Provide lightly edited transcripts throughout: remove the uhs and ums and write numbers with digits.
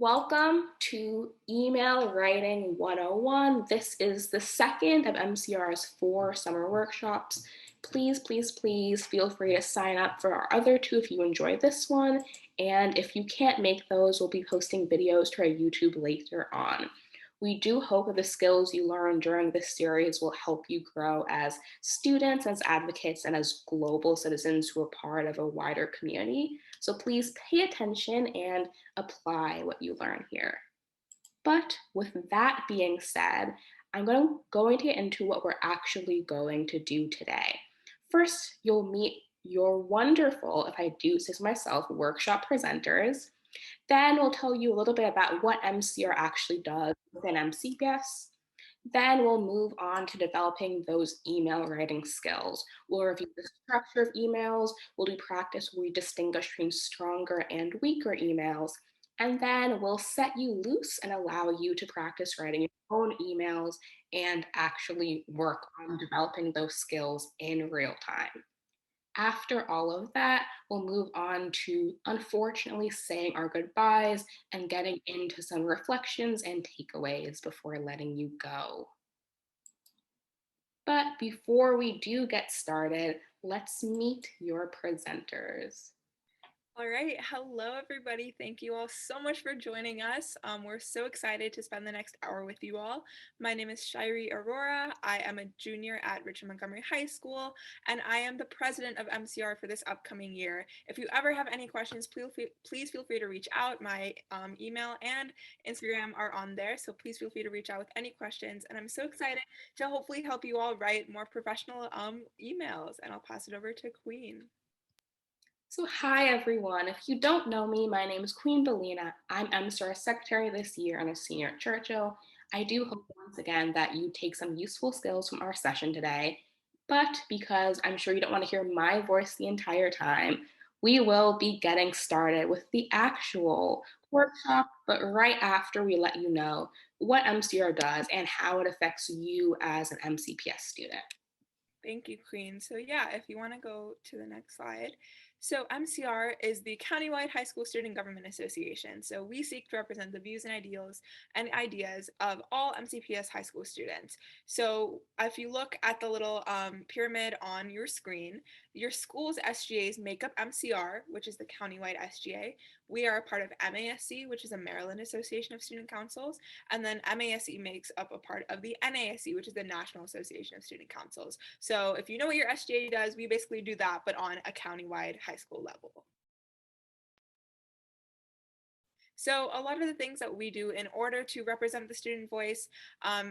Welcome to Email Writing 101. This is the second of MCR's 4 summer workshops. Please feel free to sign up for our other 2 if you enjoy this one. And if you can't make those, we'll be posting videos to our YouTube later on. We do hope that the skills you learn during this series will help you grow as students, as advocates, and as global citizens who are part of a wider community. So please pay attention and apply what you learn here. But with that being said, I'm going to get into what we're actually going to do today. First, you'll meet your wonderful, if I do say so myself, workshop presenters. Then we'll tell you a little bit about what MCR actually does within MCPS. Then we'll move on to developing those email writing skills. We'll review the structure of emails, we'll do practice where we distinguish between stronger and weaker emails, and then we'll set you loose and allow you to practice writing your own emails and actually work on developing those skills in real time. After all of that, we'll move on to unfortunately saying our goodbyes and getting into some reflections and takeaways before letting you go. But before we do get started, let's meet your presenters. All right. Hello, everybody. Thank you all so much for joining us. We're so excited to spend the next hour with you all. My name is Shiree Aurora. I am a junior at Richard Montgomery High School, and I am the president of MCR for this upcoming year. If you ever have any questions, please feel free to reach out. My email and Instagram are on there, so please feel free to reach out with any questions. And I'm so excited to hopefully help you all write more professional emails, and I'll pass it over to Queen. So hi everyone, if you don't know me, my name is Queen Belina. I'm MCR Secretary this year and a senior at Churchill. I do hope once again that you take some useful skills from our session today, but because I'm sure you don't want to hear my voice the entire time, we will be getting started with the actual workshop, but right after we let you know what MCR does and how it affects you as an MCPS student. Thank you, Queen. So yeah, if you want to go to the next slide. So MCR is the Countywide High School Student Government Association. So we seek to represent the views and ideas of all MCPS high school students. So if you look at the little pyramid on your screen, your school's SGAs make up MCR, which is the countywide SGA. We are a part of MASC, which is a Maryland Association of Student Councils, and then MASC makes up a part of the NASC, which is the National Association of Student Councils. So if you know what your SGA does, we basically do that, but on a countywide high school level. So a lot of the things that we do in order to represent the student voice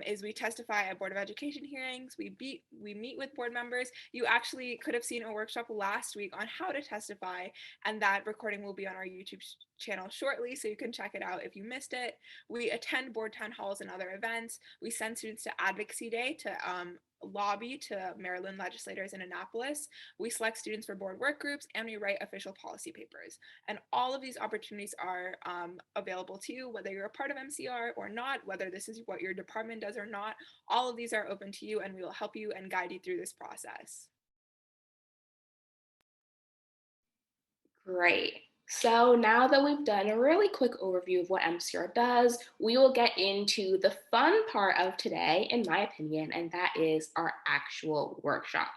is we testify at Board of Education hearings, we meet with board members. You actually could have seen a workshop last week on how to testify, and that recording will be on our YouTube channel shortly, so you can check it out if you missed it. We attend board town halls and other events. We send students to Advocacy Day to lobby to Maryland legislators in Annapolis. We select students for board work groups, and we write official policy papers. And all of these opportunities are available to you, whether you're a part of MCR or not, whether this is what your department does or not. All of these are open to you, and we will help you and guide you through this process. Great. So now that we've done a really quick overview of what MCR does, we will get into the fun part of today, in my opinion, and that is our actual workshop.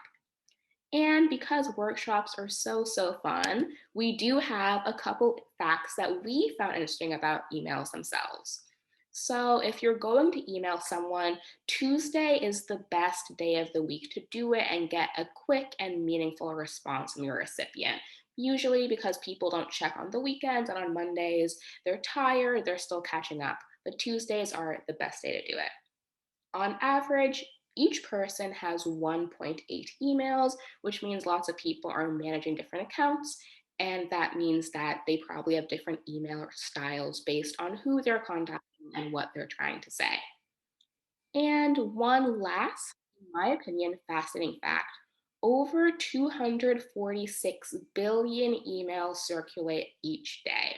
And because workshops are so fun, we do have a couple facts that we found interesting about emails themselves. So if you're going to email someone, Tuesday is the best day of the week to do it and get a quick and meaningful response from your recipient. Usually because people don't check on the weekends, and on Mondays, they're tired, they're still catching up. But Tuesdays are the best day to do it. On average, each person has 1.8 emails, which means lots of people are managing different accounts. And that means that they probably have different email styles based on who they're contacting and what they're trying to say. And one last, in my opinion, fascinating fact: over 246 billion emails circulate each day.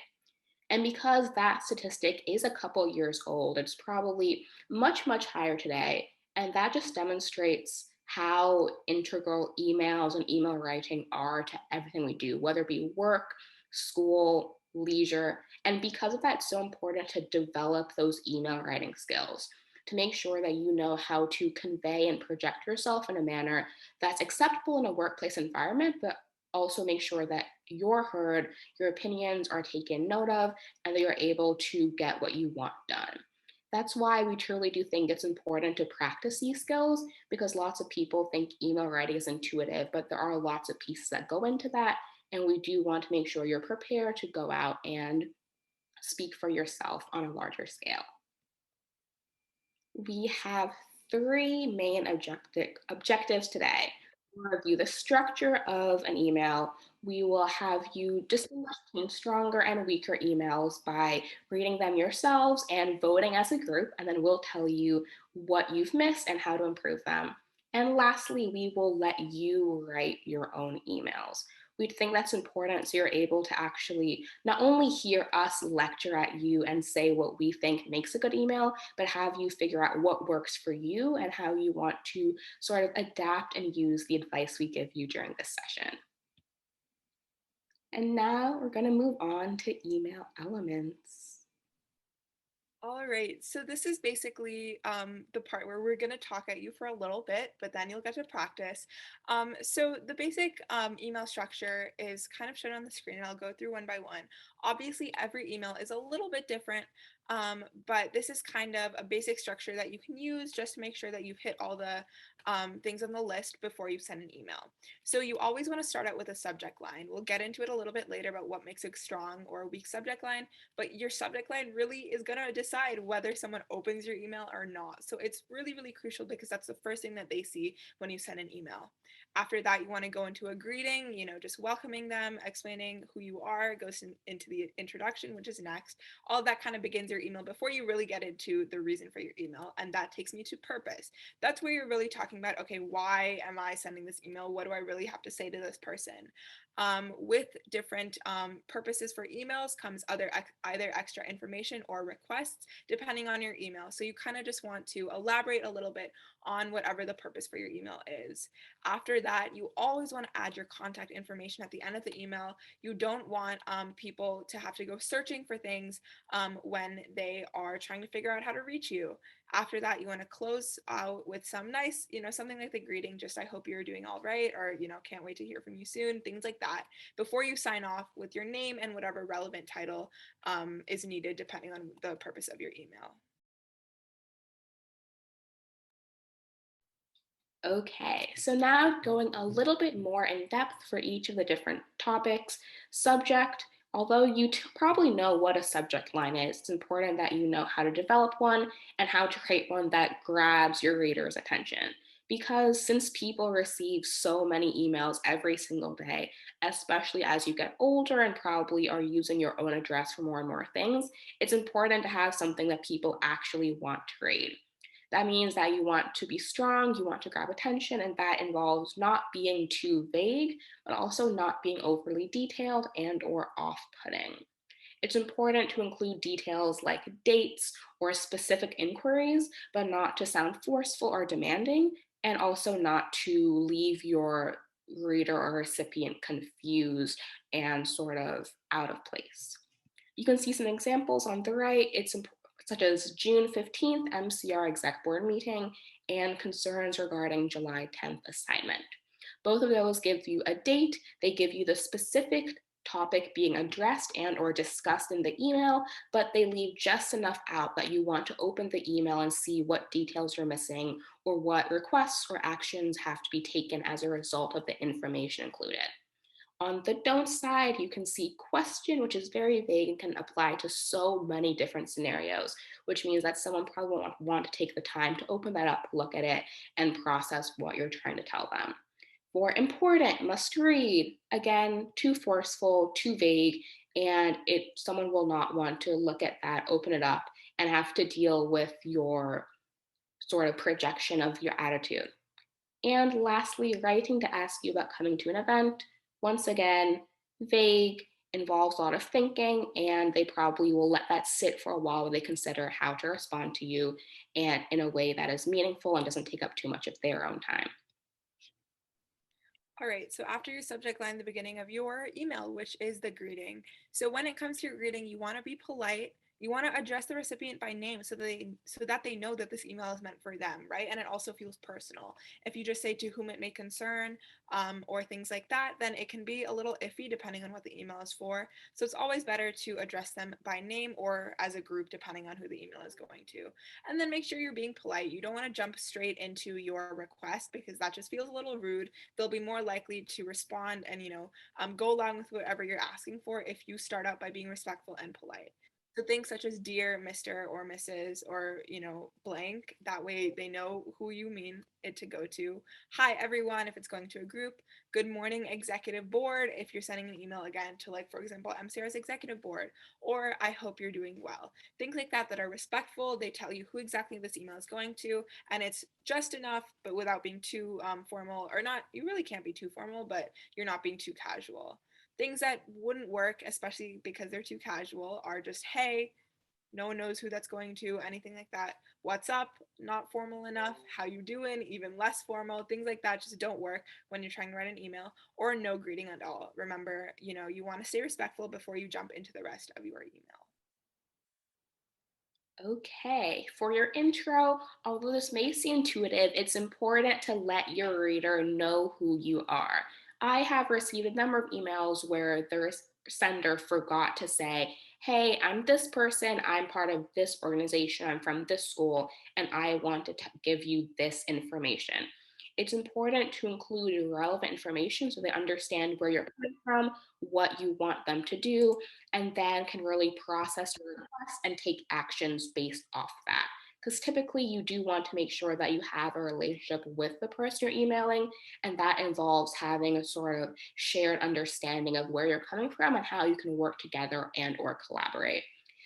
And because that statistic is a couple years old, it's probably much higher today. And that just demonstrates how integral emails and email writing are to everything we do, whether it be work, school, leisure, And because of that, it's so important to develop those email writing skills to make sure that you know how to convey and project yourself in a manner that's acceptable in a workplace environment, but also make sure that you're heard, your opinions are taken note of, and that you're able to get what you want done. That's why we truly do think it's important to practice these skills because lots of people think email writing is intuitive, but there are lots of pieces that go into that. And we do want to make sure you're prepared to go out and speak for yourself on a larger scale. We have three main objectives today. We'll review the structure of an email. We will have you distinguish between stronger and weaker emails by reading them yourselves and voting as a group, and then we'll tell you what you've missed and how to improve them. And lastly, we will let you write your own emails. We think that's important so you're able to actually not only hear us lecture at you and say what we think makes a good email, but have you figure out what works for you and how you want to sort of adapt and use the advice we give you during this session. And now we're going to move on to email elements. All right, so this is basically the part where we're going to talk at you for a little bit, but then you'll get to practice. So the basic email structure is kind of shown on the screen, and I'll go through one by one. Obviously, every email is a little bit different, but this is kind of a basic structure that you can use just to make sure that you've hit all the things on the list before you send an email. So you always want to start out with a subject line. We'll get into it a little bit later about what makes a strong or a weak subject line, but your subject line really is going to decide whether someone opens your email or not. So it's really, really crucial because that's the first thing that they see when you send an email. After that, you want to go into a greeting, just welcoming them, explaining who you are, goes into the introduction, which is next. All of that kind of begins your email before you really get into the reason for your email. And that takes me to purpose. That's where you're really talking about, okay, why am I sending this email? What do I really have to say to this person? With different purposes for emails comes either extra information or requests depending on your email. So you kind of just want to elaborate a little bit on whatever the purpose for your email is. After that, you always want to add your contact information at the end of the email. You don't want people to have to go searching for things when they are trying to figure out how to reach you. After that, you want to close out with some nice, something like the greeting, just I hope you're doing all right, or, can't wait to hear from you soon, things like that, before you sign off with your name and whatever relevant title is needed depending on the purpose of your email. Okay, so now going a little bit more in depth for each of the different topics. Subject, although you probably know what a subject line is, it's important that you know how to develop one and how to create one that grabs your reader's attention. Because since people receive so many emails every single day, especially as you get older and probably are using your own address for more and more things, it's important to have something that people actually want to read. That means that you want to be strong, you want to grab attention, and that involves not being too vague, but also not being overly detailed and or off-putting. It's important to include details like dates or specific inquiries, but not to sound forceful or demanding, and also not to leave your reader or recipient confused and sort of out of place. You can see some examples on the right. It's such as June 15th MCR exec board meeting and concerns regarding July 10th assignment. Both of those give you a date, they give you the specific topic being addressed and or discussed in the email, but they leave just enough out that you want to open the email and see what details you're missing or what requests or actions have to be taken as a result of the information included. On the don't side, you can see question, which is very vague and can apply to so many different scenarios, which means that someone probably won't want to take the time to open that up, look at it, and process what you're trying to tell them. For important, must read, again, too forceful, too vague, and someone will not want to look at that, open it up, and have to deal with your sort of projection of your attitude. And lastly, writing to ask you about coming to an event. Once again, vague, involves a lot of thinking, and they probably will let that sit for a while while they consider how to respond to you and in a way that is meaningful and doesn't take up too much of their own time. All right, so after your subject line, the beginning of your email, which is the greeting. So when it comes to your greeting, you want to be polite. You want to address the recipient by name so that they know that this email is meant for them, right? And it also feels personal. If you just say to whom it may concern, or things like that, then it can be a little iffy depending on what the email is for. So it's always better to address them by name or as a group, depending on who the email is going to. And then make sure you're being polite. You don't want to jump straight into your request because that just feels a little rude. They'll be more likely to respond and go along with whatever you're asking for if you start out by being respectful and polite. So things such as dear Mr. or Mrs. or blank, that way they know who you mean it to go to. Hi everyone if it's going to a group. Good morning executive board if you're sending an email again to, like, for example, MCR's executive board, or I hope you're doing well. Things like that that are respectful. They tell you who exactly this email is going to, and it's just enough, but without being too formal, or not. You really can't be too formal, but you're not being too casual. Things that wouldn't work, especially because they're too casual, are just hey, no one knows who that's going to, anything like that. What's up? Not formal enough. How you doing? Even less formal. Things like that just don't work when you're trying to write an email, or no greeting at all. Remember, you want to stay respectful before you jump into the rest of your email. Okay, for your intro, although this may seem intuitive, it's important to let your reader know who you are. I have received a number of emails where the sender forgot to say, hey, I'm this person, I'm part of this organization, I'm from this school, and I want to give you this information. It's important to include relevant information so they understand where you're coming from, what you want them to do, and then can really process your request and take actions based off that. Because typically you do want to make sure that you have a relationship with the person you're emailing, and that involves having a sort of shared understanding of where you're coming from and how you can work together and or collaborate.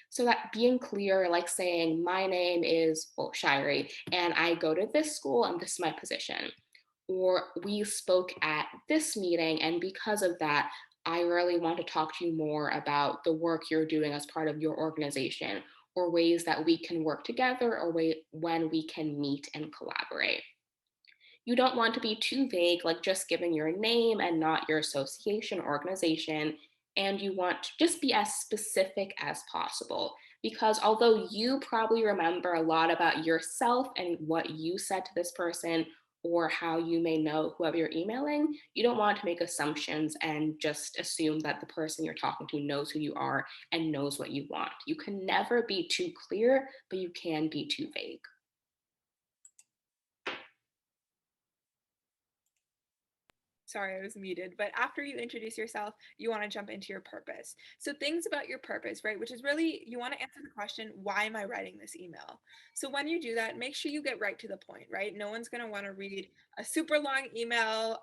So that being clear, like saying, my name is, well, Shirey, and I go to this school and this is my position. Or we spoke at this meeting, and because of that, I really want to talk to you more about the work you're doing as part of your organization, or ways that we can work together, or when we can meet and collaborate. You don't want to be too vague, like just giving your name and not your association or organization. And you want to just be as specific as possible. Because although you probably remember a lot about yourself and what you said to this person, or how you may know whoever you're emailing, you don't want to make assumptions and just assume that the person you're talking to knows who you are and knows what you want. You can never be too clear, but you can be too vague. Sorry, I was muted. But after you introduce yourself, you want to jump into your purpose. So, things about your purpose, right? Which is really, you want to answer the question, why am I writing this email? So, when you do that, make sure you get right to the point, right? No one's going to want to read a super long email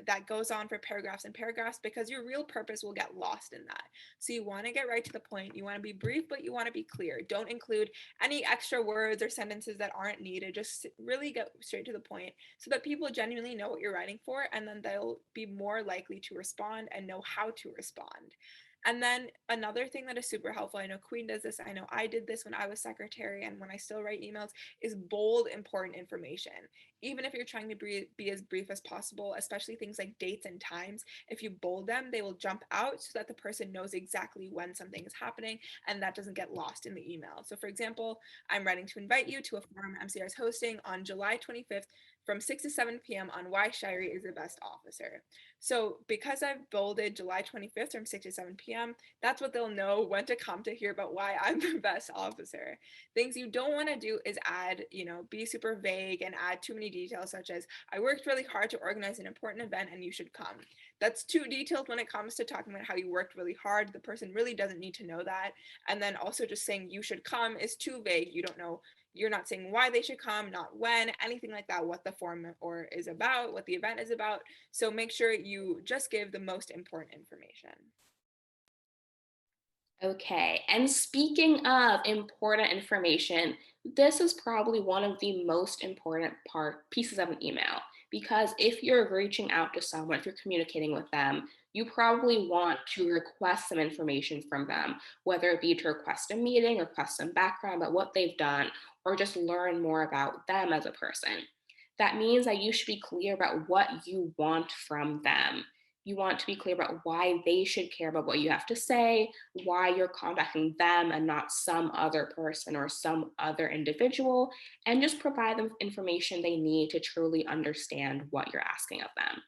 that goes on for paragraphs and paragraphs, because your real purpose will get lost in that. So, you want to get right to the point. You want to be brief, but you want to be clear. Don't include any extra words or sentences that aren't needed. Just really get straight to the point so that people genuinely know what you're writing for, and then they'll be more likely to respond and know how to respond. And then another thing that is super helpful, I know Queen does this, I know I did this when I was secretary and when I still write emails, is bold important information. Even if you're trying to be as brief as possible, especially things like dates and times, if you bold them, they will jump out so that the person knows exactly when something is happening and that doesn't get lost in the email. So for example, I'm writing to invite you to a forum MCR is hosting on July 25th from 6 to 7 p.m. on why Shirey is the best officer. So because I've bolded July 25th from 6 to 7 p.m., that's what they'll know when to come to hear about why I'm the best officer. Things you don't want to do is add, be super vague and add too many details, such as, I worked really hard to organize an important event and you should come. That's too detailed when it comes to talking about how you worked really hard. The person really doesn't need to know that. And then also just saying you should come is too vague. You don't know, you're not saying why they should come, not when, anything like that, what the forum or is about, what the event is about. So make sure you just give the most important information. Okay, and speaking of important information, this is probably one of the most important pieces of an email, because if you're reaching out to someone, if you're communicating with them, you probably want to request some information from them, whether it be to request a meeting, request some background about what they've done, or just learn more about them as a person. That means that you should be clear about what you want from them. You want to be clear about why they should care about what you have to say, why you're contacting them and not some other person or some other individual, and just provide them information they need to truly understand what you're asking of them.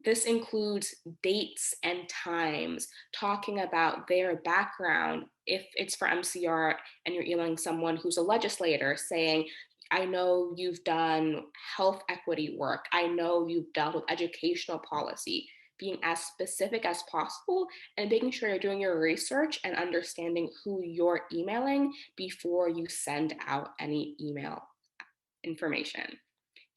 This includes dates and times, talking about their background. If it's for MCR and you're emailing someone who's a legislator, saying, I know you've done health equity work, I know you've dealt with educational policy, being as specific as possible and making sure you're doing your research and understanding who you're emailing before you send out any email information.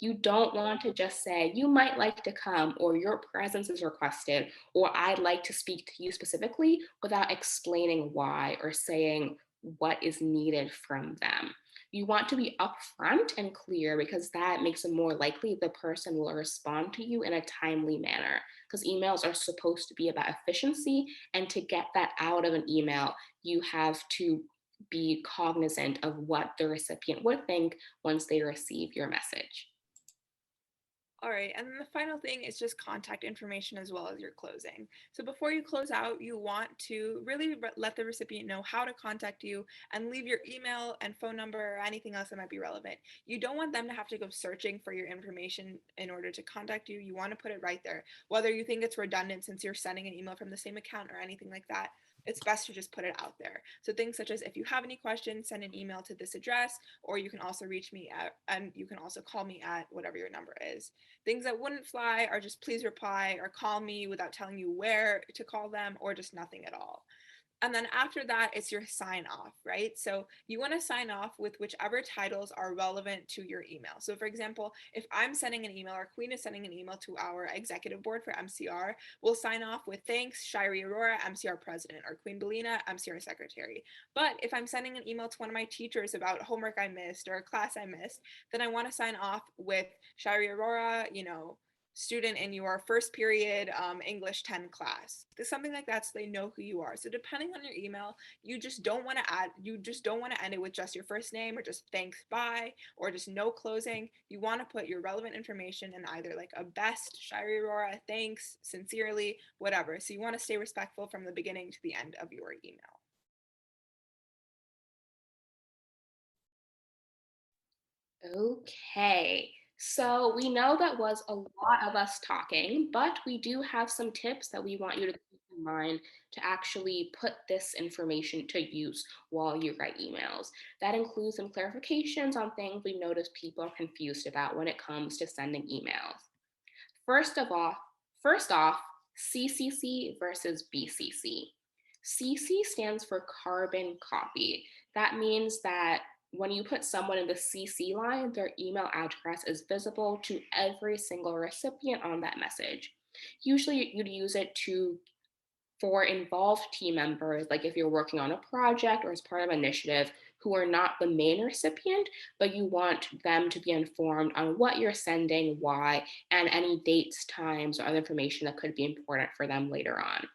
You don't want to just say, you might like to come, or your presence is requested, or I'd like to speak to you specifically without explaining why or saying what is needed from them. You want to be upfront and clear because that makes it more likely the person will respond to you in a timely manner. Because emails are supposed to be about efficiency, and to get that out of an email, you have to be cognizant of what the recipient would think once they receive your message. All right, and then the final thing is just contact information as well as your closing. So before you close out, you want to really let the recipient know how to contact you and leave your email and phone number or anything else that might be relevant. You don't want them to have to go searching for your information in order to contact you. You want to put it right there. Whether you think it's redundant since you're sending an email from the same account or anything like that, it's best to just put it out there. So things such as if you have any questions, send an email to this address, or you can also reach me at, and you can also call me at whatever your number is. Things that wouldn't fly are just please reply or call me without telling you where to call them or just nothing at all. And then after that, it's your sign off, right? So you want to sign off with whichever titles are relevant to your email. So, for example, if I'm sending an email or Queen is sending an email to our executive board for MCR, we'll sign off with thanks, Shirey Aurora, MCR president, or Queen Belina, MCR secretary. But if I'm sending an email to one of my teachers about homework I missed or a class I missed, then I want to sign off with Shirey Aurora, student in your first period English 10 class. Something like that so they know who you are. So depending on your email, you just don't want to end it with just your first name or just thanks bye or just no closing. You want to put your relevant information in either like a best, Shirey Aurora, thanks, sincerely, whatever. So you want to stay respectful from the beginning to the end of your email. Okay, so we know that was a lot of us talking, but we do have some tips that we want you to keep in mind to actually put this information to use while you write emails. That includes some clarifications on things we notice people are confused about when it comes to sending emails. First of all, first off, CCC versus BCC. CC stands for carbon copy. That means that when you put someone in the CC line, their email address is visible to every single recipient on that message. Usually you'd use it to for involved team members, like if you're working on a project or as part of an initiative, who are not the main recipient, but you want them to be informed on what you're sending, why, and any dates, times, or other information that could be important for them later on.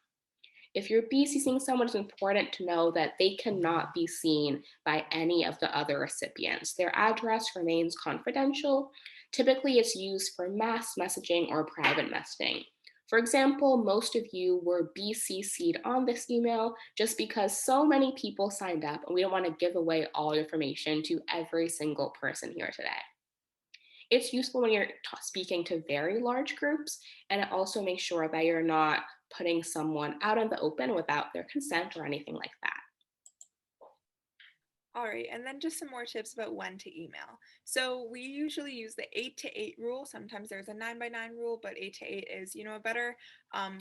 If you're BCCing someone, it's important to know that they cannot be seen by any of the other recipients. Their address remains confidential. Typically, it's used for mass messaging or private messaging. For example, most of you were BCC'd on this email just because so many people signed up and we don't want to give away all your information to every single person here today. It's useful when you're speaking to very large groups, and it also makes sure that you're not putting someone out in the open without their consent or anything like that. All right, and then just some more tips about when to email. So we usually use the 8 to 8 rule. Sometimes there's a 9 by 9 rule, but 8 to 8 is, a better um,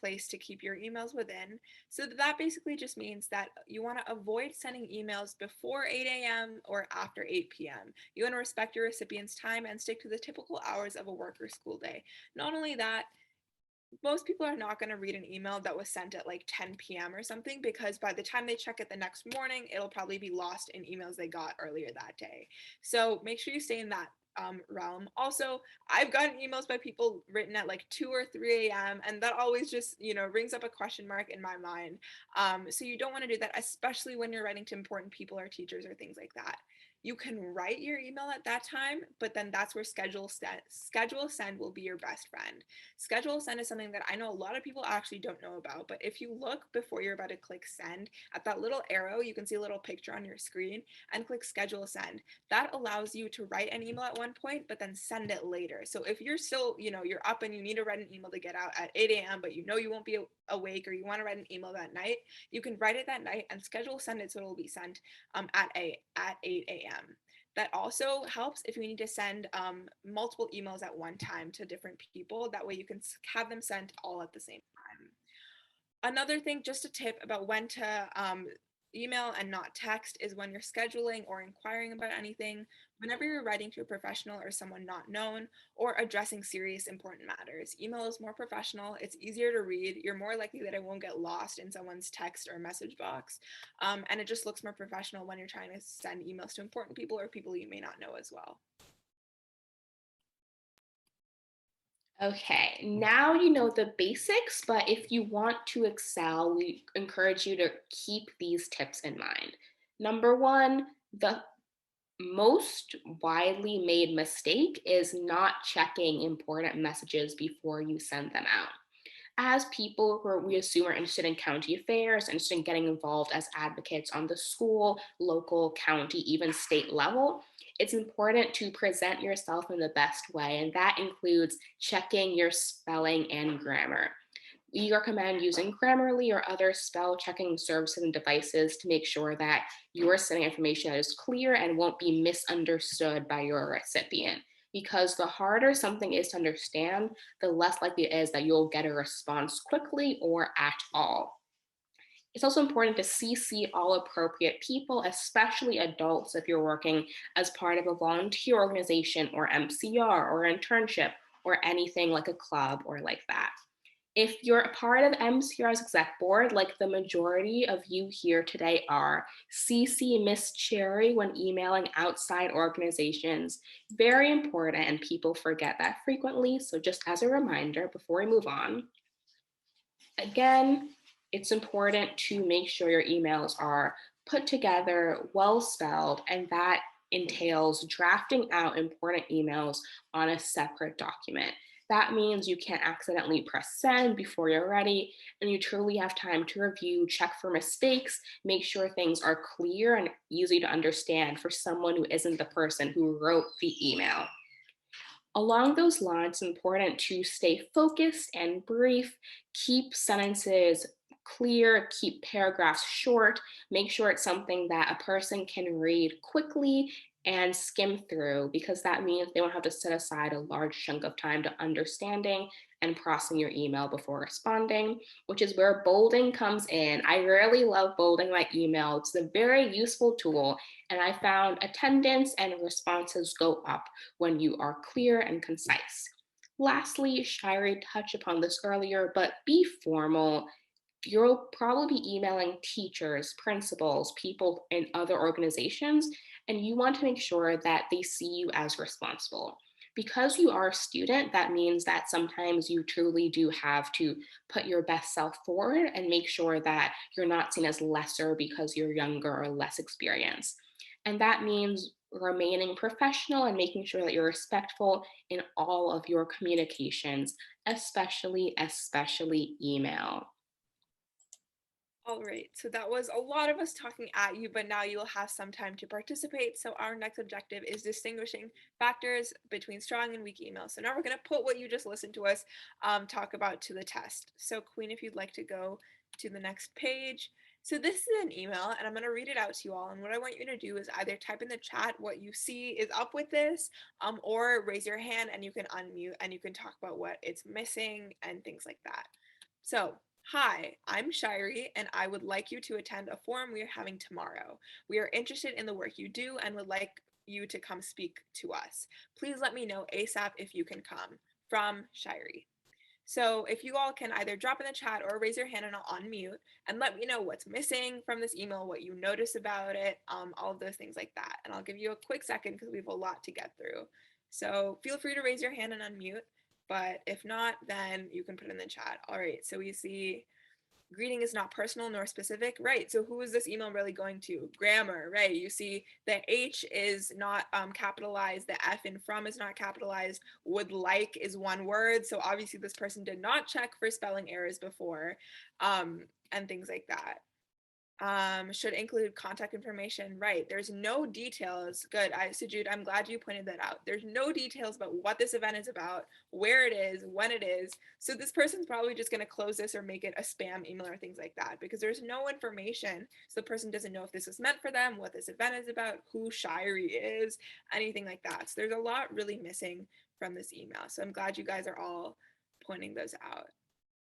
place to keep your emails within. So that basically just means that you want to avoid sending emails before 8 a.m. or after 8 p.m. You want to respect your recipient's time and stick to the typical hours of a work or school day. Not only that, most people are not going to read an email that was sent at like 10 p.m. or something because by the time they check it the next morning, it'll probably be lost in emails they got earlier that day. So make sure you stay in that realm. Also, I've gotten emails by people written at like 2 or 3 a.m. and that always just, rings up a question mark in my mind. So you don't want to do that, especially when you're writing to important people or teachers or things like that. You can write your email at that time, but then that's where schedule send will be your best friend. Schedule send is something that I know a lot of people actually don't know about, but if you look before you're about to click send at that little arrow, you can see a little picture on your screen and click schedule send. That allows you to write an email at one point, but then send it later. So if you're still, you're up and you need to write an email to get out at 8 a.m., but you know you won't be awake or you want to write an email that night, you can write it that night and schedule send it so it will be sent at 8 a.m. That also helps if you need to send multiple emails at one time to different people. That way you can have them sent all at the same time. Another thing, just a tip about when to email and not text is when you're scheduling or inquiring about anything, whenever you're writing to a professional or someone not known, or addressing serious important matters. Email is more professional, it's easier to read, you're more likely that it won't get lost in someone's text or message box, and it just looks more professional when you're trying to send emails to important people or people you may not know as well. Okay, now you know the basics, but if you want to excel, we encourage you to keep these tips in mind. Number one, the most widely made mistake is not checking important messages before you send them out. As people who we assume are interested in county affairs, interested in getting involved as advocates on the school, local, county, even state level, it's important to present yourself in the best way, and that includes checking your spelling and grammar. We recommend using Grammarly or other spell checking services and devices to make sure that you're sending information that is clear and won't be misunderstood by your recipient. Because the harder something is to understand, the less likely it is that you'll get a response quickly or at all. It's also important to CC all appropriate people, especially adults, if you're working as part of a volunteer organization or MCR or internship or anything like a club or like that. If you're a part of MCR's exec board, like the majority of you here today are, CC Miss Cherry when emailing outside organizations. Very important, and people forget that frequently. So, just as a reminder before we move on, again, it's important to make sure your emails are put together, well spelled, and that entails drafting out important emails on a separate document. That means you can't accidentally press send before you're ready, and you truly have time to review, check for mistakes, make sure things are clear and easy to understand for someone who isn't the person who wrote the email. Along those lines, it's important to stay focused and brief, keep sentences clear, keep paragraphs short, make sure it's something that a person can read quickly and skim through, because that means they won't have to set aside a large chunk of time to understanding and processing your email before responding, which is where bolding comes in. I rarely love bolding my email. It's a very useful tool, and I found attendance and responses go up when you are clear and concise. Lastly, Shirey touched upon this earlier, but be formal. You'll probably be emailing teachers, principals, people in other organizations, and you want to make sure that they see you as responsible. Because you are a student, that means that sometimes you truly do have to put your best self forward and make sure that you're not seen as lesser because you're younger or less experienced. And that means remaining professional and making sure that you're respectful in all of your communications, especially email. All right, so that was a lot of us talking at you, but now you'll have some time to participate. So our next objective is distinguishing factors between strong and weak emails. So now we're going to put what you just listened to us talk about to the test. So Queen, if you'd like to go to the next page. So this is an email, and I'm going to read it out to you all. And what I want you to do is either type in the chat what you see is up with this, or raise your hand and you can unmute and you can talk about what it's missing and things like that. So hi, I'm Shirey, and I would like you to attend a forum we are having tomorrow. We are interested in the work you do and would like you to come speak to us. Please let me know ASAP if you can come. From Shirey. So if you all can either drop in the chat or raise your hand and I'll unmute and let me know what's missing from this email, what you notice about it, all of those things like that. And I'll give you a quick second because we have a lot to get through. So feel free to raise your hand and unmute, but if not, then you can put it in the chat. All right, so we see greeting is not personal nor specific, right? So who is this email really going to? Grammar, right? You see the H is not capitalized, the F in from is not capitalized, would like is one word, so obviously this person did not check for spelling errors before, and things like that. Should include contact information, right? There's no details. Good. Sujud, I'm glad you pointed that out. There's no details about what this event is about, where it is, when it is. So this person's probably just going to close this or make it a spam email or things like that because there's no information. So the person doesn't know if this is meant for them, what this event is about, who Shirey is, anything like that. So there's a lot really missing from this email. So I'm glad you guys are all pointing those out.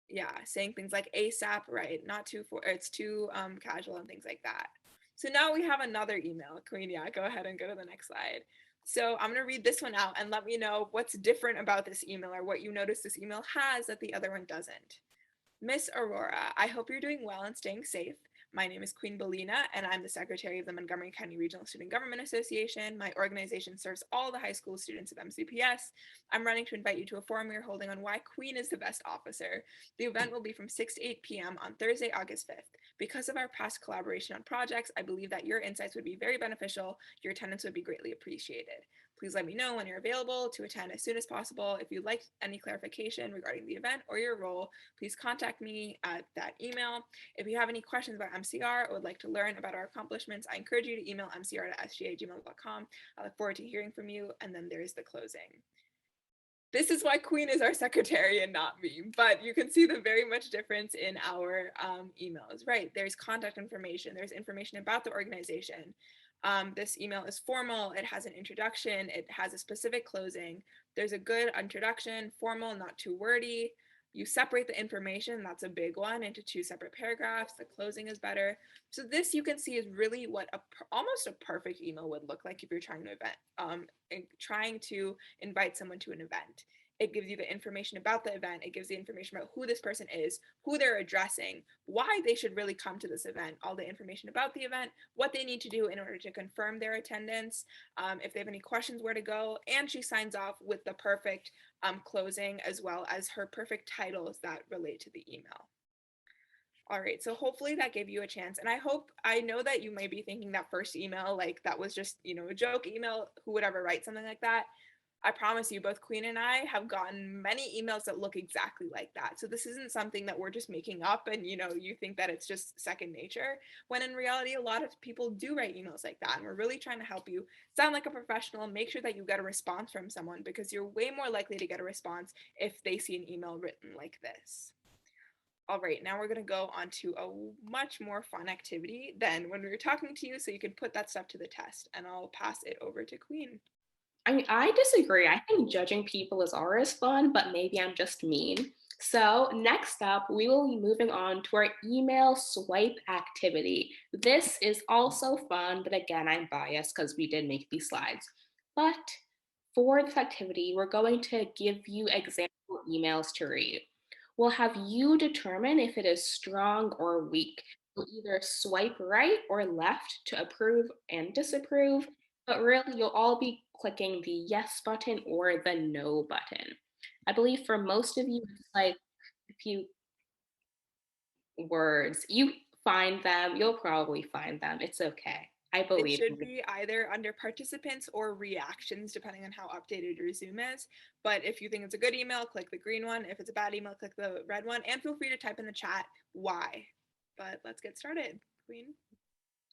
Yeah, saying things like ASAP, right? Not too it's too casual and things like that. So now we have another email. Queen, yeah, go ahead and go to the next slide. So I'm gonna read this one out and let me know what's different about this email or what you notice this email has that the other one doesn't. Miss Aurora, I hope you're doing well and staying safe. My name is Queen Belina, and I'm the Secretary of the Montgomery County Regional Student Government Association. My organization serves all the high school students of MCPS. I'm running to invite you to a forum we are holding on why Queen is the best officer. The event will be from 6 to 8 p.m. on Thursday, August 5th. Because of our past collaboration on projects, I believe that your insights would be very beneficial. Your attendance would be greatly appreciated. Please let me know when you're available to attend as soon as possible. If you'd like any clarification regarding the event or your role, please contact me at that email. If you have any questions about MCR or would like to learn about our accomplishments, I encourage you to email mcr@sga@gmail.com. I look forward to hearing from you. And then there's the closing. This is why Queen is our secretary and not me, but you can see the very much difference in our emails, right? There's contact information, there's information about the organization. This email is formal, it has an introduction, it has a specific closing. There's a good introduction, formal, not too wordy. You separate the information, that's a big one, into two separate paragraphs. The closing is better. So this you can see is really what almost a perfect email would look like if you're trying to invite someone to an event. It gives you the information about the event. It gives the information about who this person is, who they're addressing, why they should really come to this event, all the information about the event, what they need to do in order to confirm their attendance, if they have any questions, where to go. And she signs off with the perfect closing as well as her perfect titles that relate to the email. All right, so hopefully that gave you a chance. And I know that you might be thinking that first email, like that was just, a joke email, who would ever write something like that? I promise you, both Queen and I have gotten many emails that look exactly like that. So this isn't something that we're just making up and, you think that it's just second nature, when in reality, a lot of people do write emails like that. And we're really trying to help you sound like a professional, make sure that you get a response from someone because you're way more likely to get a response if they see an email written like this. All right, now we're going to go on to a much more fun activity than when we were talking to you, so you can put that stuff to the test, and I'll pass it over to Queen. I disagree. I think judging people is always fun, but maybe I'm just mean. So next up, we will be moving on to our email swipe activity. This is also fun, but again, I'm biased because we did make these slides. But for this activity, we're going to give you example emails to read. We'll have you determine if it is strong or weak. You'll either swipe right or left to approve and disapprove, but really you'll all be clicking the yes button or the no button. I believe for most of you, it's like a few words. You find them, you'll probably find them. It's okay. I It believe in should you. be either under participants or reactions, depending on how updated your Zoom is. But if you think it's a good email, click the green one. If it's a bad email, click the red one. And feel free to type in the chat why. But let's get started, Queen.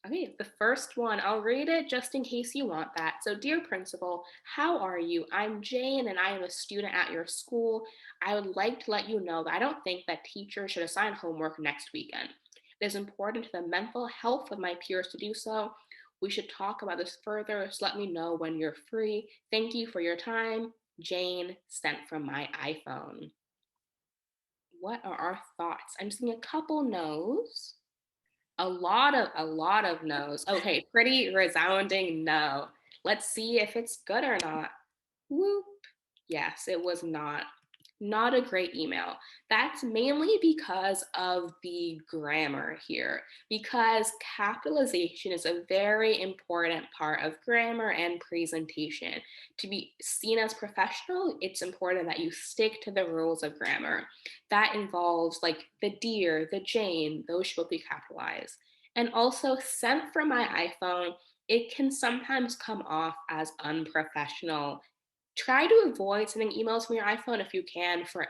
Okay, the first one, I'll read it just in case you want that. So, dear principal, how are you? I'm Jane and I am a student at your school. I would like to let you know that I don't think that teachers should assign homework next weekend. It is important to the mental health of my peers to do so. We should talk about this further, so let me know when you're free. Thank you for your time. Jane, sent from my iPhone. What are our thoughts? I'm seeing a couple no's. A lot of no's. Okay, pretty resounding no. Let's see if it's good or not. Whoop. Yes, it was not. Not a great email. That's mainly because of the grammar here, because capitalization is a very important part of grammar and presentation. To be seen as professional, it's important that you stick to the rules of grammar. That involves like the dear, the Jane, those should be capitalized. And also, sent from my iPhone, it can sometimes come off as unprofessional. Try to avoid sending emails from your iPhone if you can for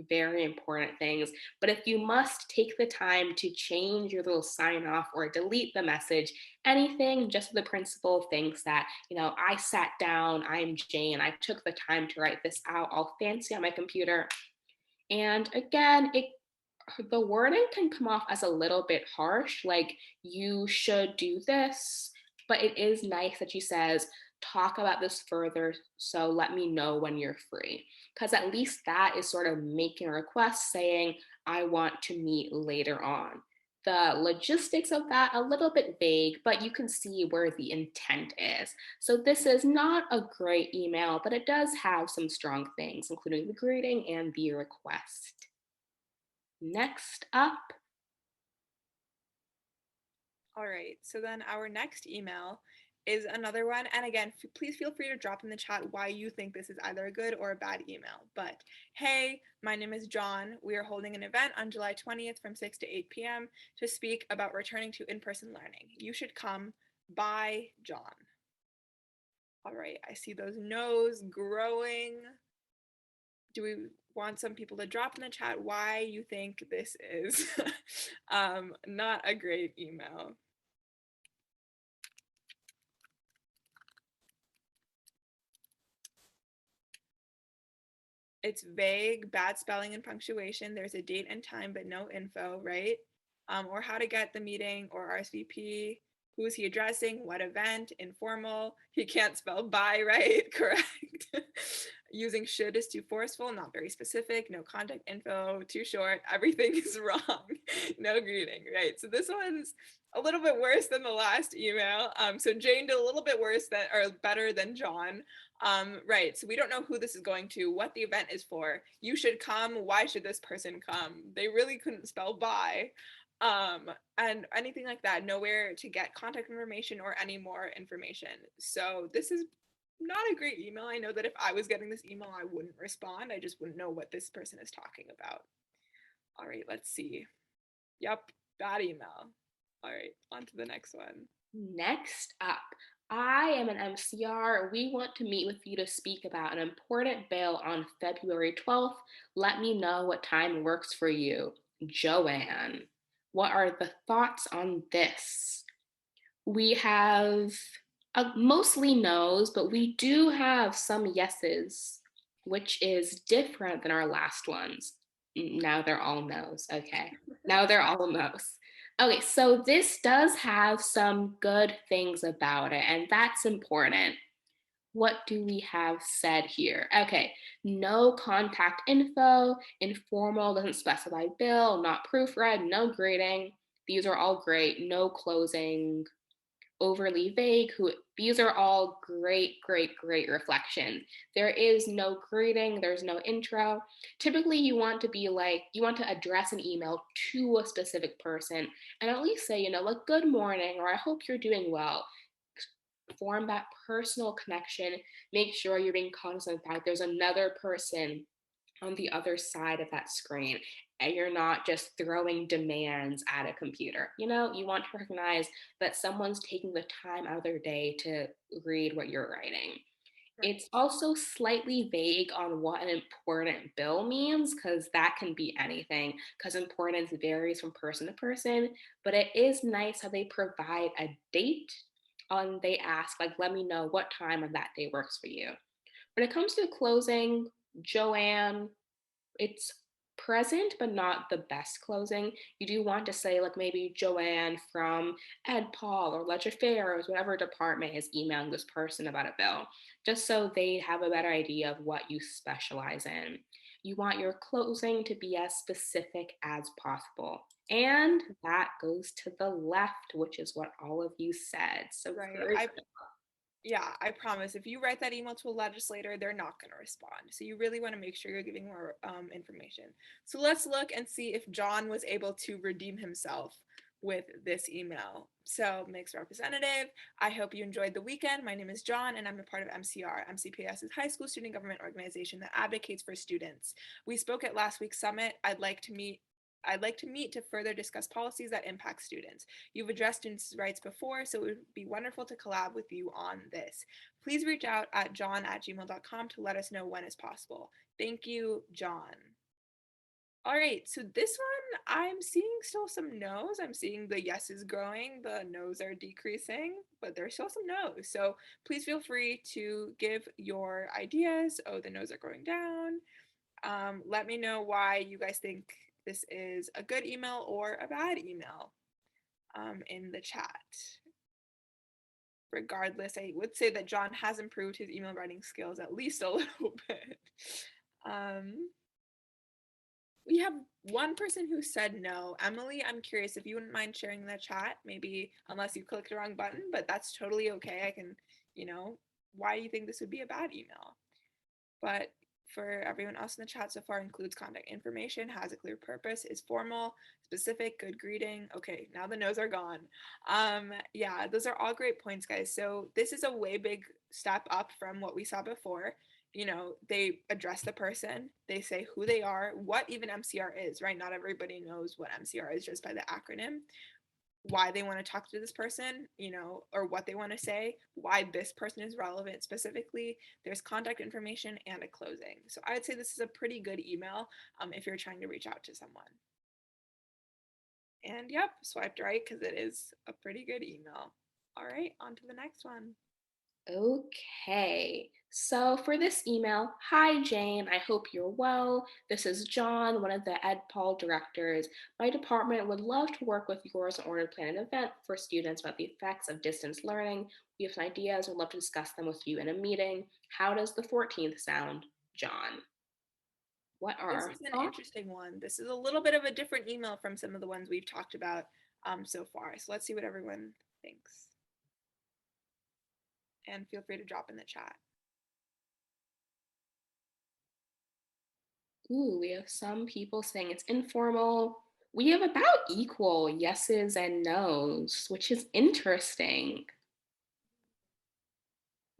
very important things. But if you must take the time to change your little sign off or delete the message, anything just for the principal thinks that, I sat down, I'm Jane, I took the time to write this out all fancy on my computer. And again, the wording can come off as a little bit harsh, like you should do this, but it is nice that she says, talk about this further, so let me know when you're free. Because at least that is sort of making a request saying, I want to meet later on. The logistics of that, a little bit vague, but you can see where the intent is. So this is not a great email, but it does have some strong things, including the greeting and the request. Next up, All right, so then our next email is another one. And again, please feel free to drop in the chat why you think this is either a good or a bad email. But hey, my name is John. We are holding an event on July 20th from 6 to 8 p.m. to speak about returning to in person learning. You should come. Bye, John. All right, I see those no's growing. Do we want some people to drop in the chat why you think this is not a great email? It's vague, bad spelling and punctuation. There's a date and time, but no info, right? Or how to get the meeting or RSVP. Who is he addressing? What event? Informal. He can't spell by right. Correct. Using should is too forceful, not very specific. No contact info, too short. Everything is wrong. No greeting, right? So this one's a little bit worse than the last email. So Jane did a little bit worse than or better than John. Right, so we don't know who this is going to, what the event is for. You should come. Why should this person come? They really couldn't spell by. And anything like that. Nowhere to get contact information or any more information. So this is not a great email. I know that if I was getting this email, I wouldn't respond. I just wouldn't know what this person is talking about. All right, let's see. Yep, bad email. All right, on to the next one. next up, I am an MCR. We want to meet with you to speak about an important bill on February 12th. Let me know what time works for you. Joanne, what are the thoughts on this? We have mostly no's, but we do have some yeses, which is different than our last ones. Now they're all no's. Okay. Now they're all no's. Okay, so this does have some good things about it, and that's important. What do we have said here? Okay, no contact info, informal, doesn't specify bill, not proofread, no grading. These are all great. No closing, overly vague, these are all great reflections. There is no greeting, there's no intro. Typically you want to be like, you want to address an email to a specific person and at least say, like good morning, or I hope you're doing well. Form that personal connection. Make sure you're being cognizant of the fact there's another person on the other side of that screen, and you're not just throwing demands at a computer. You want to recognize that someone's taking the time out of their day to read what you're writing. Right. It's also slightly vague on what an important bill means, because that can be anything, because importance varies from person to person. But it is nice how they provide a date on, they ask, like, let me know what time of that day works for you. When it comes to closing, Joanne, it's present but not the best closing. You do want to say like maybe Joanne from Ed Paul or Ledger Affairs, whatever department is emailing this person about a bill, just so they have a better idea of what you specialize in. You want your closing to be as specific as possible. And that goes to the left, which is what all of you said. So Right. great. Yeah, I promise. If you write that email to a legislator, they're not going to respond. So you really want to make sure you're giving more information. So let's look and see if John was able to redeem himself with this email. So, mixed representative, I hope you enjoyed the weekend. My name is John, and I'm a part of MCR. MCPS is high school student government organization that advocates for students. We spoke at last week's summit. I'd like to meet to further discuss policies that impact students. You've addressed students' rights before, so it would be wonderful to collab with you on this. Please reach out at john@gmail.com to let us know when is possible. Thank you, John. All right, so this one, I'm seeing still some no's. I'm seeing the yeses growing, the no's are decreasing, but there's still some no's. So please feel free to give your ideas. Oh, the no's are going down. Let me know why you guys think this is a good email or a bad email in the chat. Regardless, I would say that John has improved his email writing skills at least a little bit. We have one person who said no. Emily, I'm curious if you wouldn't mind sharing the chat, maybe unless you clicked the wrong button, but that's totally okay. I can, why do you think this would be a bad email? But for everyone else in the chat so far, includes contact information, has a clear purpose, is formal, specific, good greeting. Okay, now the no's are gone. Yeah, those are all great points, guys. So this is a way big step up from what we saw before. They address the person, they say who they are, what even MCR is, right? Not everybody knows what MCR is just by the acronym, why they want to talk to this person, or what they want to say, why this person is relevant specifically. There's contact information and a closing. So I would say this is a pretty good email if you're trying to reach out to someone. And yep, swiped right because it is a pretty good email. All right, on to the next one. Okay, so for this email, hi Jane, I hope you're well. This is John, one of the EdPol directors. My department would love to work with yours in order to plan an event for students about the effects of distance learning. We have some ideas, would love to discuss them with you in a meeting. How does the 14th sound, John? What are This our is an thoughts? interesting one. This is a little bit of a different email from some of the ones we've talked about so far. So let's see what everyone thinks. And feel free to drop in the chat. Ooh, we have some people saying it's informal. We have about equal yeses and nos, which is interesting.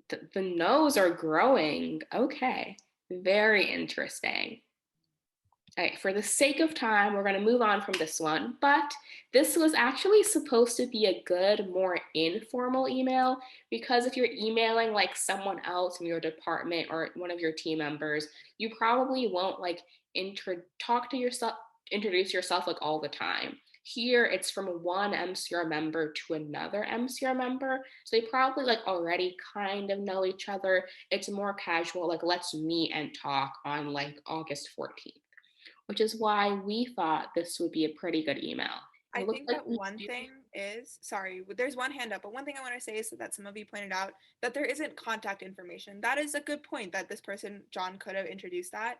The no's are growing. Okay, very interesting. All right, for the sake of time, we're going to move on from this one, but this was actually supposed to be a good, more informal email because if you're emailing like someone else in your department or one of your team members, you probably won't like talk to yourself, introduce yourself like all the time. Here, it's from one MCR member to another MCR member, so they probably like already kind of know each other. It's more casual, like let's meet and talk on like August 14th, which is why we thought this would be a pretty good email. I It looks think like that we one do. thing is, sorry, there's one hand up, but one thing I want to say is that some of you pointed out that there isn't contact information. That is a good point that this person, John, could have introduced that.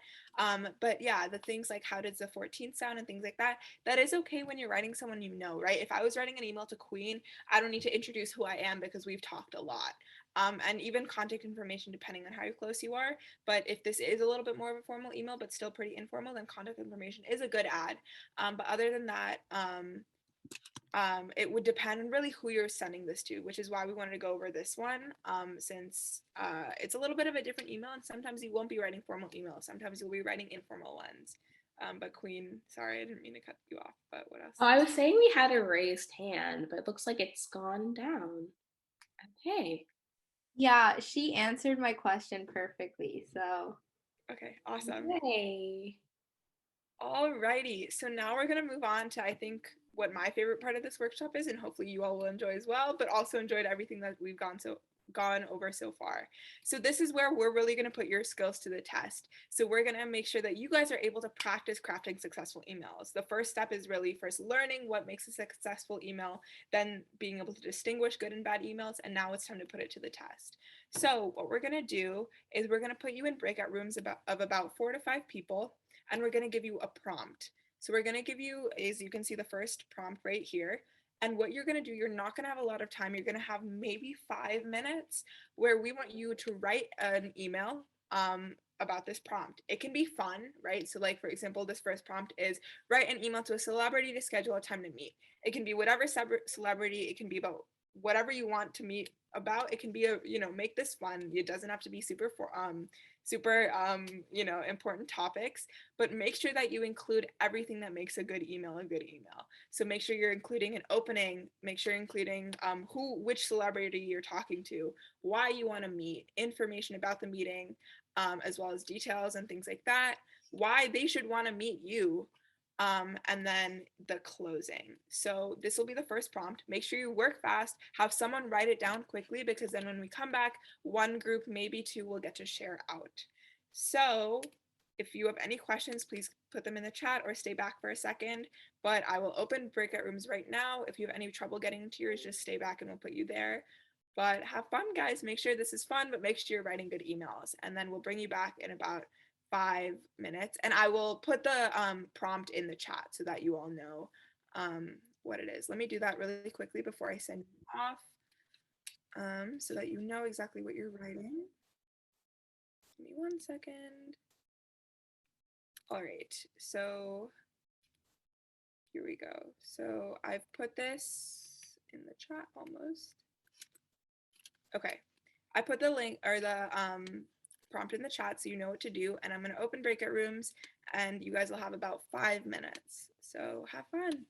But yeah, the things like how does the 14th sound and things like that, that is okay when you're writing someone you know, right? If I was writing an email to Queen, I don't need to introduce who I am because we've talked a lot. And even contact information depending on how close you are. But if this is a little bit more of a formal email, but still pretty informal, then contact information is a good add. But other than that, it would depend on really who you're sending this to, which is why we wanted to go over this one, since it's a little bit of a different email, and sometimes you won't be writing formal emails. Sometimes you'll be writing informal ones. But Queen, sorry, I didn't mean to cut you off, but what else? Oh, I was saying we had a raised hand, but it looks like it's gone down. Okay. Yeah, she answered my question perfectly. So, Okay, awesome. Yay. Alrighty, so now we're gonna move on to, I think, what my favorite part of this workshop is, and hopefully you all will enjoy as well, but also enjoyed everything that we've gone over so far. So this is where we're really going to put your skills to the test. So we're going to make sure that you guys are able to practice crafting successful emails. The first step is really first learning what makes a successful email, then being able to distinguish good and bad emails, and now it's time to put it to the test. So what we're going to do is we're going to put you in breakout rooms of about 4 to 5 people, and we're going to give you a prompt. So we're going to give you, as you can see, the first prompt right here. And what you're going to do, you're not going to have a lot of time. You're going to have maybe 5 minutes where we want you to write an email about this prompt. It can be fun, right? So like, for example, this first prompt is write an email to a celebrity to schedule a time to meet. It can be whatever celebrity, it can be about whatever you want to meet about. It can be make this fun. It doesn't have to be super important topics, but make sure that you include everything that makes a good email a good email. So make sure you're including an opening, make sure you're including which celebrity you're talking to, why you want to meet, information about the meeting, as well as details and things like that, why they should want to meet you, and then the closing. So this will be the first prompt. Make sure you work fast, have someone write it down quickly, because then when we come back, one group, maybe two, will get to share out. So if you have any questions, please put them in the chat or stay back for a second, but I will open breakout rooms right now. If you have any trouble getting into yours, just stay back and we'll put you there. But have fun, guys. Make sure this is fun, but make sure you're writing good emails, and then we'll bring you back in about 5 minutes, and I will put the prompt in the chat so that you all know what it is. Let me do that really quickly before I send you off, so that you know exactly what you're writing. Give me 1 second. All right, so here we go. So I've put this in the chat almost. Okay, I put the link or the prompt in the chat so you know what to do, and I'm going to open breakout rooms, and you guys will have about 5 minutes. So have fun.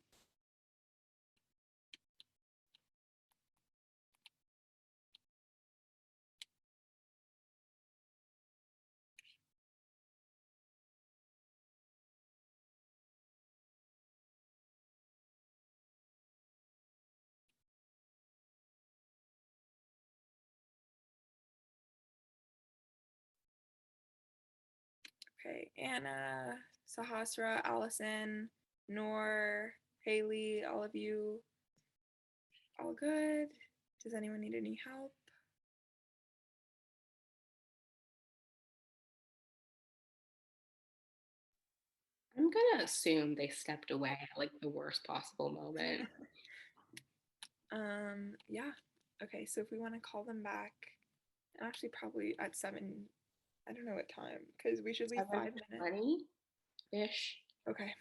Okay, Anna, Sahasra, Allison, Noor, Haley, all of you, all good? Does anyone need any help? I'm gonna assume they stepped away at like the worst possible moment. Yeah. Okay, so if we want to call them back, actually probably at 7, I don't know what time, because we should leave 5 minutes. Ish. Okay.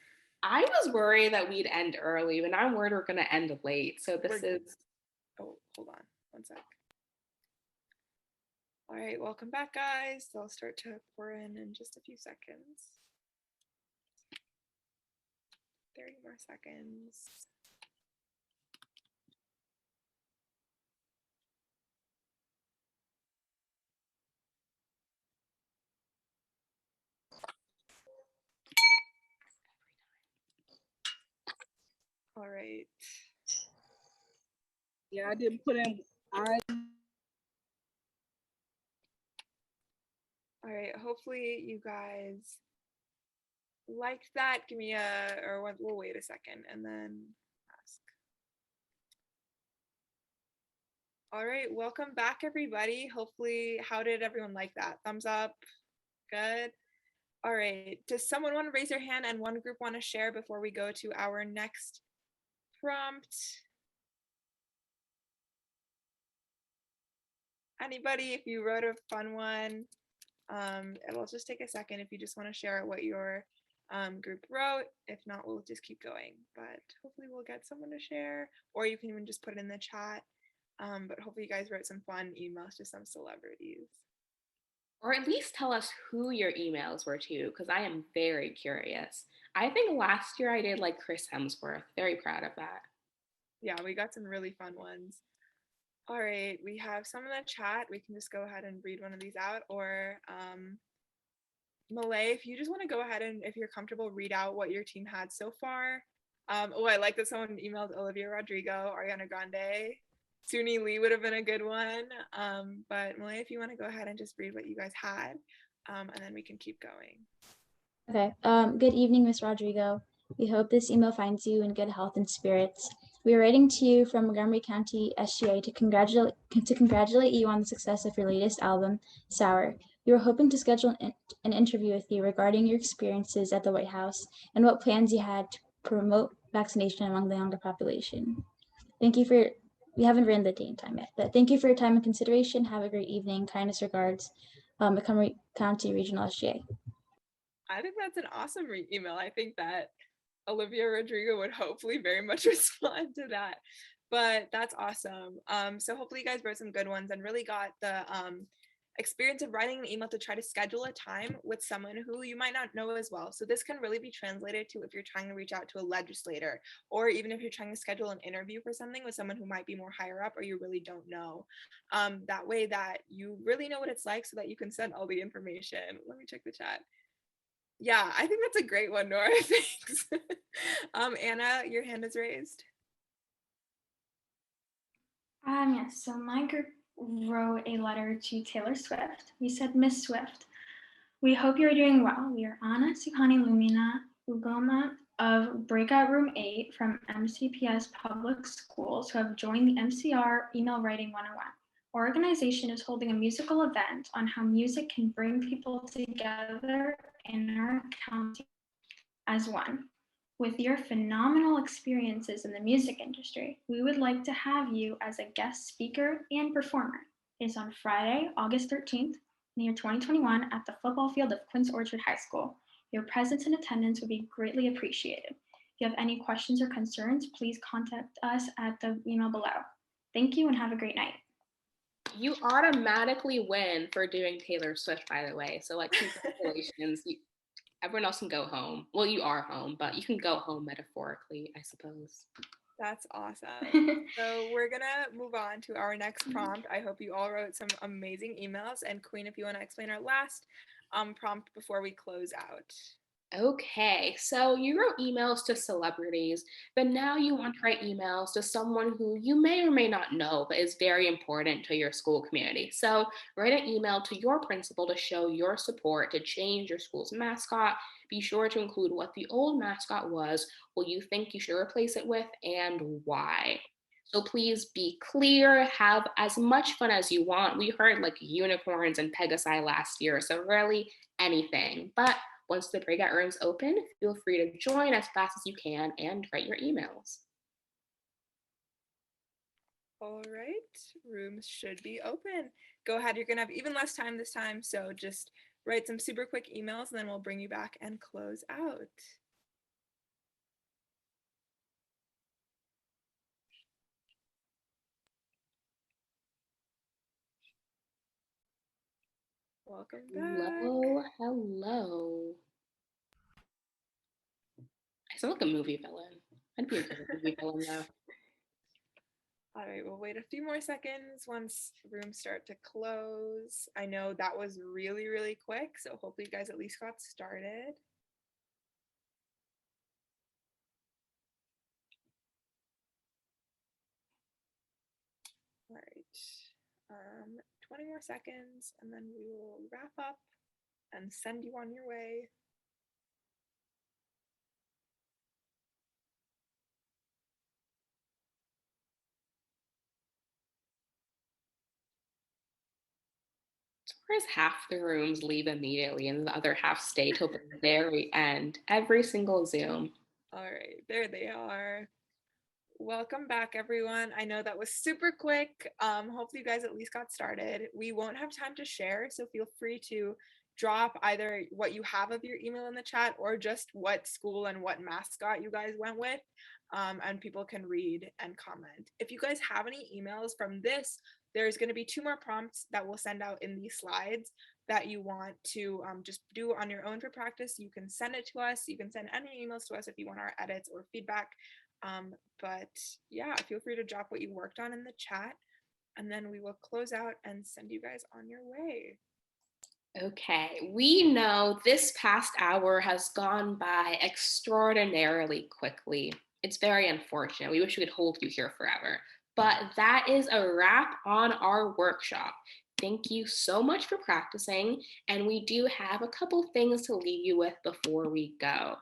I was worried that we'd end early, but now I'm worried we're gonna end late. So this is. Oh, hold on 1 sec. All right, welcome back, guys. I'll start to pour in just a few seconds. 30 more seconds. All right. Yeah, I didn't put in. All right. Hopefully you guys liked that. Give me we'll wait a second and then ask. All right. Welcome back, everybody. Hopefully, how did everyone like that? Thumbs up. Good. All right. Does someone want to raise their hand and one group want to share before we go to our next prompt? Anybody, if you wrote a fun one, it'll just take a second if you just want to share what your group wrote. If not, we'll just keep going, but hopefully we'll get someone to share, or you can even just put it in the chat. But hopefully you guys wrote some fun emails to some celebrities. Or at least tell us who your emails were to, because I am very curious. I think last year I did like Chris Hemsworth. Very proud of that. Yeah, we got some really fun ones. All right, we have some in the chat. We can just go ahead and read one of these out, or Malay, if you just want to go ahead and, if you're comfortable, read out what your team had so far. I like that someone emailed Olivia Rodrigo, Ariana Grande. Suni Lee would have been a good one. But Malay, if you want to go ahead and just read what you guys had, and then we can keep going. Okay. Good evening, Miss Rodrigo. We hope this email finds you in good health and spirits. We are writing to you from Montgomery County, SGA, to congratulate you on the success of your latest album, Sour. We were hoping to schedule an interview with you regarding your experiences at the White House and what plans you had to promote vaccination among the younger population. Thank you for, we haven't written the date and time yet, but thank you for your time and consideration. Have a great evening. Kindest regards, Montgomery County Regional SGA. I think that's an awesome email. I think that Olivia Rodrigo would hopefully very much respond to that. But that's awesome. So hopefully you guys wrote some good ones and really got the experience of writing an email to try to schedule a time with someone who you might not know as well. So this can really be translated to if you're trying to reach out to a legislator, or even if you're trying to schedule an interview for something with someone who might be more higher up or you really don't know. That way that you really know what it's like so that you can send all the information. Let me check the chat. Yeah, I think that's a great one, Nora. Thanks. Anna, your hand is raised. Yes, so my group wrote a letter to Taylor Swift. We said, Miss Swift, we hope you're doing well. We are Anna Sukani Lumina Ugoma of Breakout Room 8 from MCPS Public Schools who have joined the MCR Email Writing 101. Our organization is holding a musical event on how music can bring people together in our county as one. With your phenomenal experiences in the music industry, we would like to have you as a guest speaker and performer. It is on Friday, August 13th, in the year 2021 at the football field of Quince Orchard High School. Your presence and attendance would be greatly appreciated. If you have any questions or concerns, please contact us at the email below. Thank you and have a great night. You automatically win for doing Taylor Swift, by the way. So, like, congratulations. Everyone else can go home. Well, you are home, but you can go home metaphorically, I suppose. That's awesome. So we're gonna move on to our next prompt. I hope you all wrote some amazing emails. And Queen, if you want to explain our last prompt before we close out. Okay, so you wrote emails to celebrities, but now you want to write emails to someone who you may or may not know, but is very important to your school community. So write an email to your principal to show your support to change your school's mascot. Be sure to include what the old mascot was, what you think you should replace it with, and why. So please be clear, have as much fun as you want. We heard like unicorns and Pegasi last year, so really anything. But once the breakout rooms open, feel free to join as fast as you can and write your emails. All right, rooms should be open. Go ahead, you're gonna have even less time this time, so just write some super quick emails and then we'll bring you back and close out. Welcome back. Hello. I sound like a movie villain. I'd be a good movie villain though. All right, we'll wait a few more seconds once rooms start to close. I know that was really, really quick, so hopefully you guys at least got started. All right, 20 more seconds and then we will wrap up and send you on your way. Whereas half the rooms leave immediately and the other half stay till the very end, every single Zoom. All right, there they are. Welcome back, everyone. I know that was super quick. Hopefully you guys at least got started. We won't have time to share, so feel free to drop either what you have of your email in the chat or just what school and what mascot you guys went with, and people can read and comment. If you guys have any emails from this, there's going to be 2 more prompts that we'll send out in these slides that you want to just do on your own for practice. You can send it to us. You can send any emails to us if you want our edits or feedback. But yeah, feel free to drop what you worked on in the chat and then we will close out and send you guys on your way. Okay, we know this past hour has gone by extraordinarily quickly. It's very unfortunate. We wish we could hold you here forever. But that is a wrap on our workshop. Thank you so much for practicing, and we do have a couple things to leave you with before we go.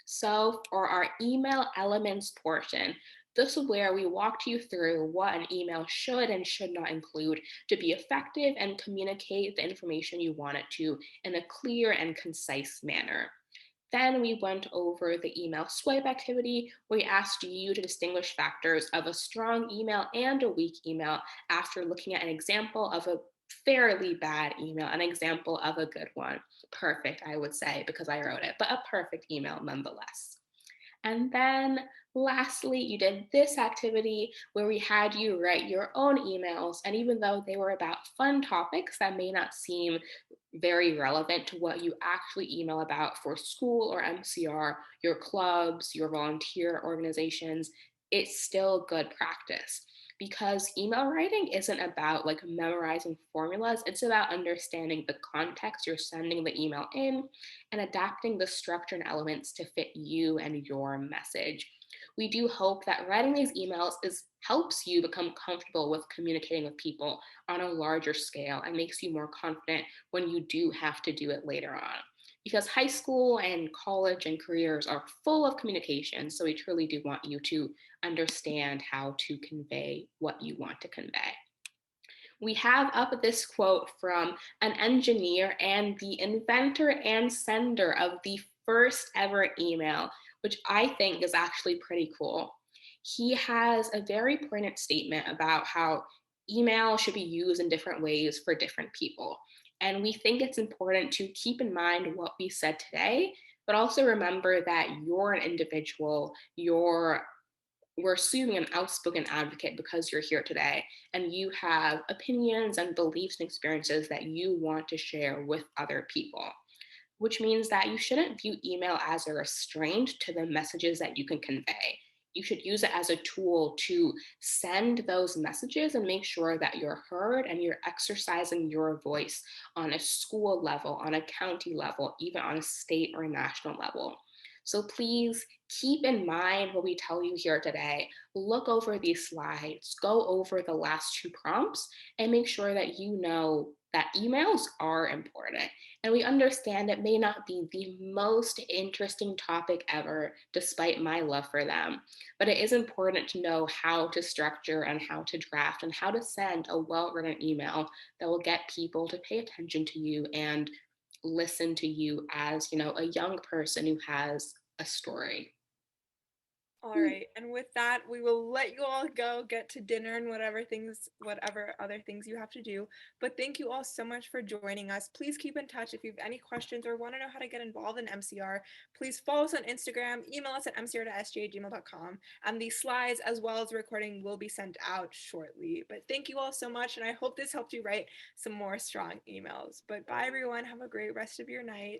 So for our email elements portion, this is where we walked you through what an email should and should not include to be effective and communicate the information you want it to in a clear and concise manner. Then we went over the email swipe activity, where we asked you to distinguish factors of a strong email and a weak email after looking at an example of a fairly bad email, an example of a good one. Perfect, I would say, because I wrote it, but a perfect email nonetheless. And then lastly, you did this activity where we had you write your own emails. And even though they were about fun topics that may not seem very relevant to what you actually email about for school or MCR, your clubs, your volunteer organizations, it's still good practice. Because email writing isn't about like memorizing formulas, it's about understanding the context you're sending the email in and adapting the structure and elements to fit you and your message. We do hope that writing these emails helps you become comfortable with communicating with people on a larger scale and makes you more confident when you do have to do it later on. Because high school and college and careers are full of communication, so we truly do want you to understand how to convey what you want to convey. We have up this quote from an engineer and the inventor and sender of the first ever email, which I think is actually pretty cool. He has a very poignant statement about how email should be used in different ways for different people. And we think it's important to keep in mind what we said today, but also remember that you're an individual, we're assuming an outspoken advocate because you're here today and you have opinions and beliefs and experiences that you want to share with other people, which means that you shouldn't view email as a restraint to the messages that you can convey. You should use it as a tool to send those messages and make sure that you're heard and you're exercising your voice on a school level, on a county level, even on a state or national level. So please keep in mind what we tell you here today. Look over these slides, go over the last two prompts, and make sure that you know that emails are important. And we understand it may not be the most interesting topic ever, despite my love for them, but it is important to know how to structure and how to draft and how to send a well-written email that will get people to pay attention to you and listen to you as, a young person who has a story. All right, and with that, we will let you all go get to dinner and whatever other things you have to do. But thank you all so much for joining us. Please keep in touch if you have any questions or want to know how to get involved in MCR. Please follow us on Instagram, email us at mcr.sj@gmail.com, and the slides as well as the recording will be sent out shortly. But thank you all so much, and I hope this helped you write some more strong emails. But bye everyone, have a great rest of your night.